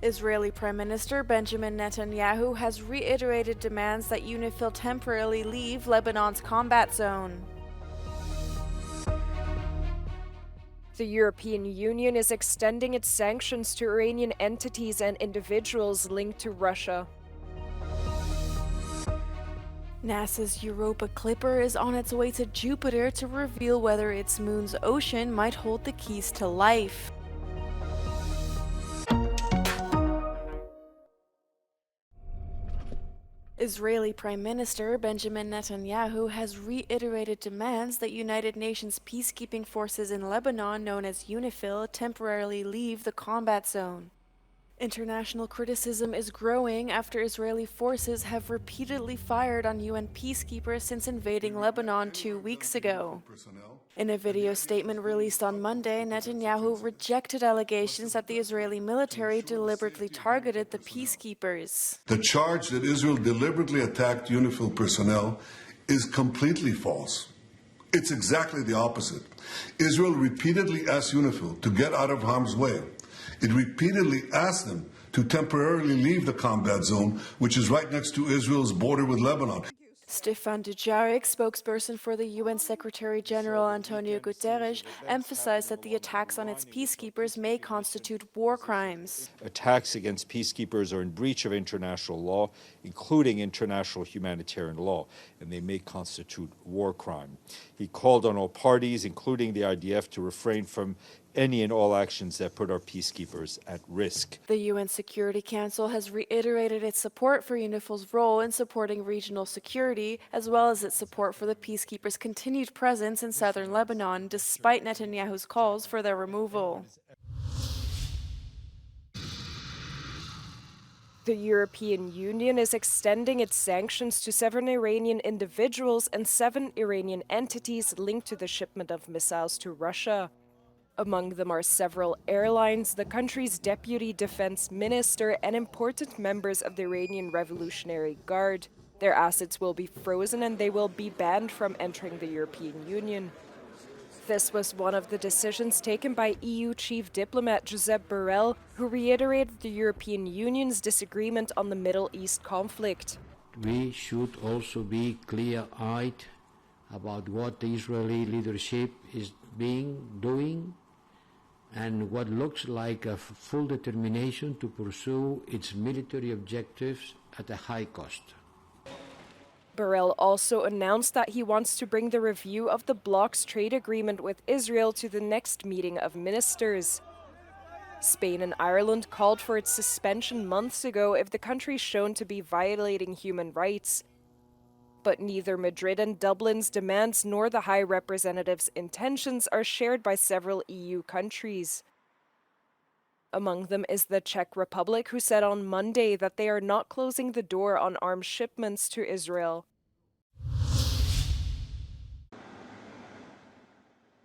Israeli Prime Minister Benjamin Netanyahu has reiterated demands that UNIFIL temporarily leave Lebanon's combat zone. The European Union is extending its sanctions to Iranian entities and individuals linked to Russia. NASA's Europa Clipper is on its way to Jupiter to reveal whether its moon's ocean might hold the keys to life. Israeli Prime Minister Benjamin Netanyahu has reiterated demands that United Nations peacekeeping forces in Lebanon, known as UNIFIL, temporarily leave the combat zone. International criticism is growing after Israeli forces have repeatedly fired on UN peacekeepers since invading Lebanon 2 weeks ago. In a video statement released on Monday, Netanyahu rejected allegations that the Israeli military deliberately targeted the peacekeepers. The charge that Israel deliberately attacked UNIFIL personnel is completely false. It's exactly the opposite. Israel repeatedly asked UNIFIL to get out of harm's way. It repeatedly asked them to temporarily leave the combat zone, which is right next to Israel's border with Lebanon. Stefan Dujarric, spokesperson for the UN Secretary-General Antonio Guterres, emphasized that the attacks on its peacekeepers may constitute war crimes. Attacks against peacekeepers are in breach of international law, including international humanitarian law, and they may constitute war crime. He called on all parties, including the IDF, to refrain from any and all actions that put our peacekeepers at risk. The UN Security Council has reiterated its support for UNIFIL's role in supporting regional security, as well as its support for the peacekeepers' continued presence in southern Lebanon, despite Netanyahu's calls for their removal. The European Union is extending its sanctions to 7 Iranian individuals and 7 Iranian entities linked to the shipment of missiles to Russia. Among them are several airlines, the country's deputy defense minister, and important members of the Iranian Revolutionary Guard. Their assets will be frozen and they will be banned from entering the European Union. This was one of the decisions taken by EU chief diplomat Josep Borrell, who reiterated the European Union's disagreement on the Middle East conflict. We should also be clear-eyed about what the Israeli leadership is doing and what looks like a full determination to pursue its military objectives at a high cost. Borrell also announced that he wants to bring the review of the bloc's trade agreement with Israel to the next meeting of ministers. Spain and Ireland called for its suspension months ago if the country is shown to be violating human rights. But neither Madrid and Dublin's demands nor the High Representative's intentions are shared by several EU countries. Among them is the Czech Republic, who said on Monday that they are not closing the door on arms shipments to Israel.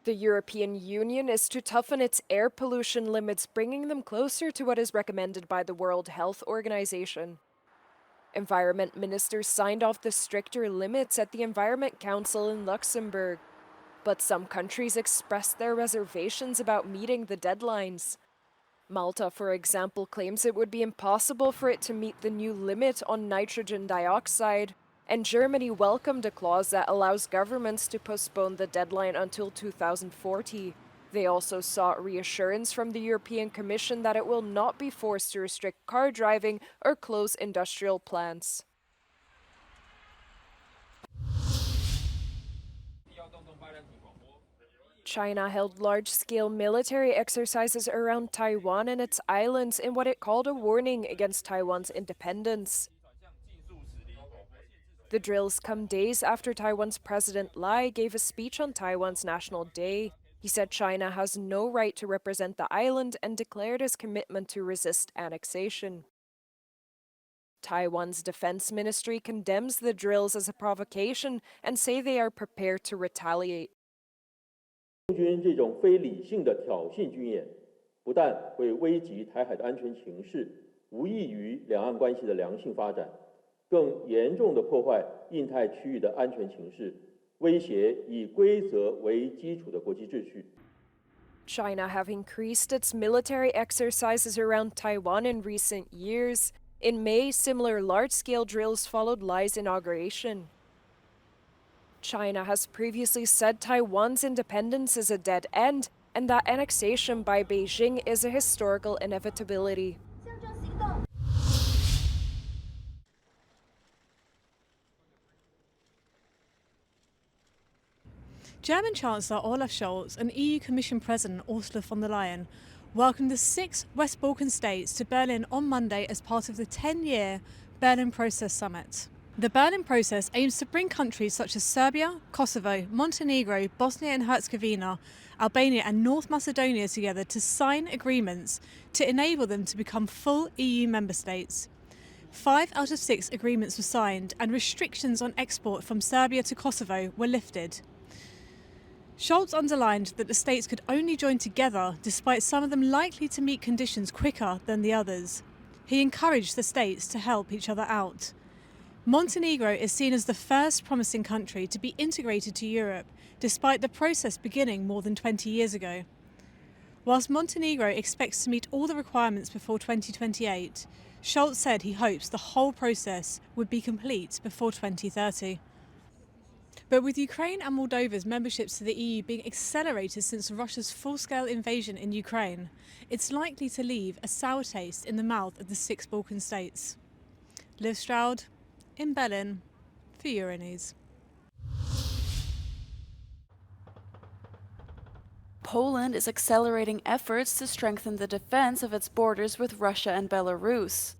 The European Union is to toughen its air pollution limits, bringing them closer to what is recommended by the World Health Organization. Environment ministers signed off the stricter limits at the Environment Council in Luxembourg. But some countries expressed their reservations about meeting the deadlines. Malta, for example, claims it would be impossible for it to meet the new limit on nitrogen dioxide, and Germany welcomed a clause that allows governments to postpone the deadline until 2040. They also sought reassurance from the European Commission that it will not be forced to restrict car driving or close industrial plants. China held large-scale military exercises around Taiwan and its islands in what it called a warning against Taiwan's independence. The drills come days after Taiwan's President Lai gave a speech on Taiwan's National Day. He said China has no right to represent the island and declared his commitment to resist annexation. Taiwan's defense ministry condemns the drills as a provocation and say they are prepared to retaliate. 军这种非理性的挑衅军演，不但会危及台海的安全情势，无益于两岸关系的良性发展，更严重地破坏印太区域的安全情势，威胁以规则为基础的国际秩序。China have increased its military exercises around Taiwan in recent years. In May, similar large-scale drills followed Li's inauguration. China has previously said Taiwan's independence is a dead end and that annexation by Beijing is a historical inevitability. German Chancellor Olaf Scholz and EU Commission President Ursula von der Leyen welcomed the 6 West Balkan states to Berlin on Monday as part of the 10-year Berlin Process Summit. The Berlin Process aims to bring countries such as Serbia, Kosovo, Montenegro, Bosnia and Herzegovina, Albania and North Macedonia together to sign agreements to enable them to become full EU member states. 5 out of 6 agreements were signed and restrictions on export from Serbia to Kosovo were lifted. Scholz underlined that the states could only join together despite some of them likely to meet conditions quicker than the others. He encouraged the states to help each other out. Montenegro is seen as the first promising country to be integrated to Europe, despite the process beginning more than 20 years ago. Whilst Montenegro expects to meet all the requirements before 2028, Scholz said he hopes the whole process would be complete before 2030. But with Ukraine and Moldova's memberships to the EU being accelerated since Russia's full-scale invasion in Ukraine, it's likely to leave a sour taste in the mouth of the 6 Balkan states. Liv Stroud, in Berlin, for Euronews. Poland is accelerating efforts to strengthen the defense of its borders with Russia and Belarus.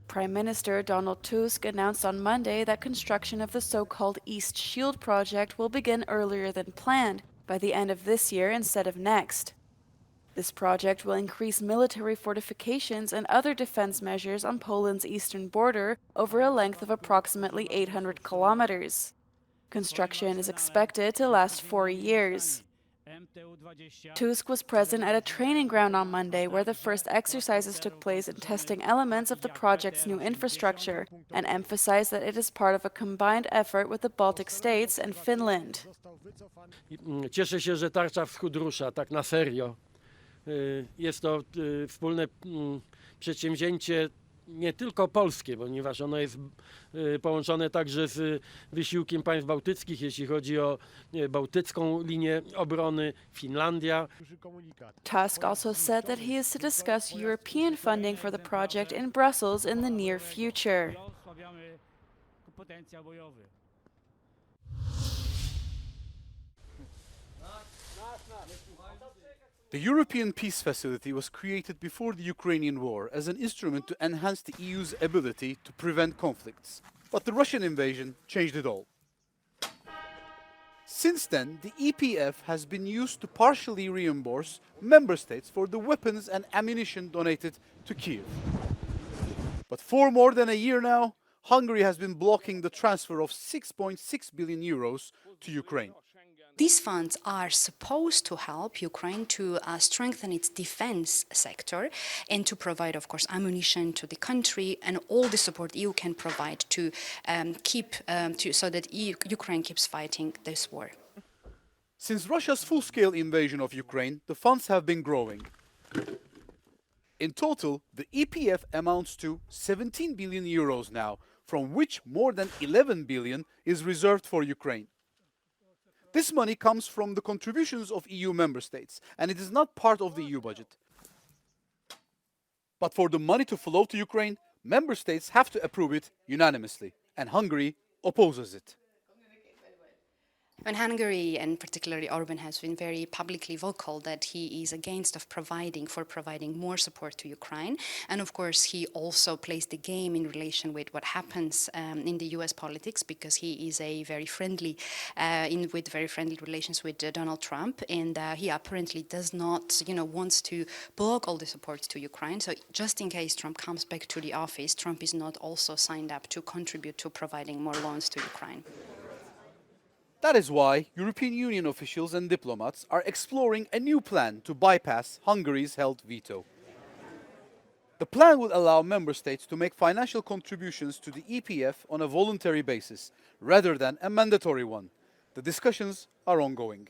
Prime Minister Donald Tusk announced on Monday that construction of the so-called East Shield project will begin earlier than planned, by the end of this year instead of next. This project will increase military fortifications and other defense measures on Poland's eastern border over a length of approximately 800 kilometers. Construction is expected to last 4 years. Tusk was present at a training ground on Monday where the first exercises took place in testing elements of the project's new infrastructure and emphasized that it is part of a combined effort with the Baltic states and Finland. Cieszę się, że Tarcza Wschód rusza tak na serio. Jest to wspólne przedsięwzięcie nie tylko polskie, ponieważ ono jest połączone także z wysiłkiem państw bałtyckich, jeśli chodzi o bałtycką linię obrony, Finlandia. Tusk also said that he is to discuss European funding for the project in Brussels in the near future. The European Peace Facility was created before the Ukrainian war as an instrument to enhance the EU's ability to prevent conflicts. But the Russian invasion changed it all. Since then, the EPF has been used to partially reimburse member states for the weapons and ammunition donated to Kiev. But for more than a year now, Hungary has been blocking the transfer of 6.6 billion euros to Ukraine. These funds are supposed to help Ukraine to strengthen its defense sector and to provide, of course, ammunition to the country and all the support EU can provide to so that Ukraine keeps fighting this war. Since Russia's full-scale invasion of Ukraine, the funds have been growing. In total, the EPF amounts to 17 billion euros now, from which more than 11 billion is reserved for Ukraine. This money comes from the contributions of EU member states, and it is not part of the EU budget. But for the money to flow to Ukraine, member states have to approve it unanimously, and Hungary opposes it. And Hungary, and particularly Orban, has been very publicly vocal that he is against providing more support to Ukraine. And of course, he also plays the game in relation with what happens in the US politics, because he is a very friendly, with very friendly relations with Donald Trump, and he apparently does not, wants to block all the support to Ukraine. So just in case Trump comes back to the office, Trump is not also signed up to contribute to providing more loans to Ukraine. That is why European Union officials and diplomats are exploring a new plan to bypass Hungary's held veto. The plan will allow member states to make financial contributions to the EPF on a voluntary basis, rather than a mandatory one. The discussions are ongoing.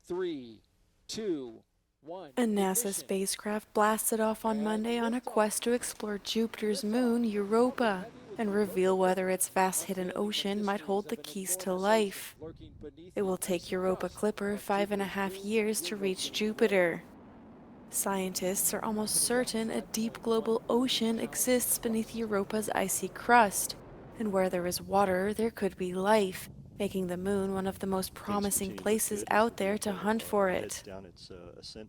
3, 2, 1. A NASA spacecraft blasted off on Monday on a quest to explore Jupiter's moon, Europa, and reveal whether its vast hidden ocean might hold the keys to life. It will take Europa Clipper 5.5 years to reach Jupiter. Scientists are almost certain a deep global ocean exists beneath Europa's icy crust, and where there is water, there could be life, making the moon one of the most promising places out there to hunt for it.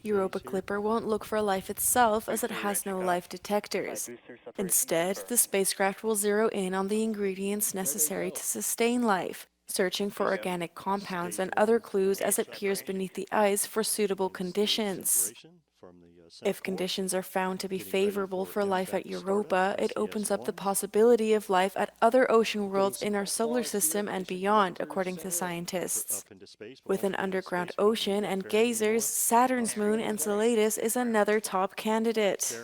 Europa Clipper won't look for life itself as it has no life detectors. Instead, the spacecraft will zero in on the ingredients necessary to sustain life, searching for organic compounds and other clues as it peers beneath the ice for suitable conditions. If conditions are found to be favorable for life at Europa, it opens up the possibility of life at other ocean worlds in our solar system and beyond, according to scientists. With an underground ocean and geysers, Saturn's moon Enceladus is another top candidate.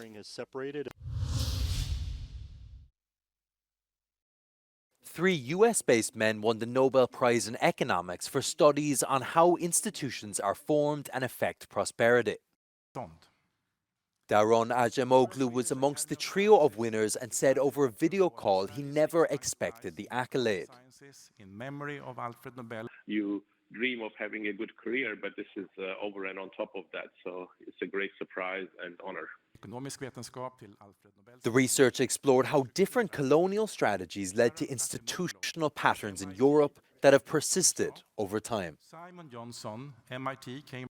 3 US-based men won the Nobel Prize in Economics for studies on how institutions are formed and affect prosperity. Daron Acemoglu was amongst the trio of winners and said over a video call he never expected the accolade. In memory of Alfred Nobel. You dream of having a good career, but this is over and on top of that, so it's a great surprise and honor. The research explored how different colonial strategies led to institutional patterns in Europe that have persisted over time. Simon Johnson, MIT, came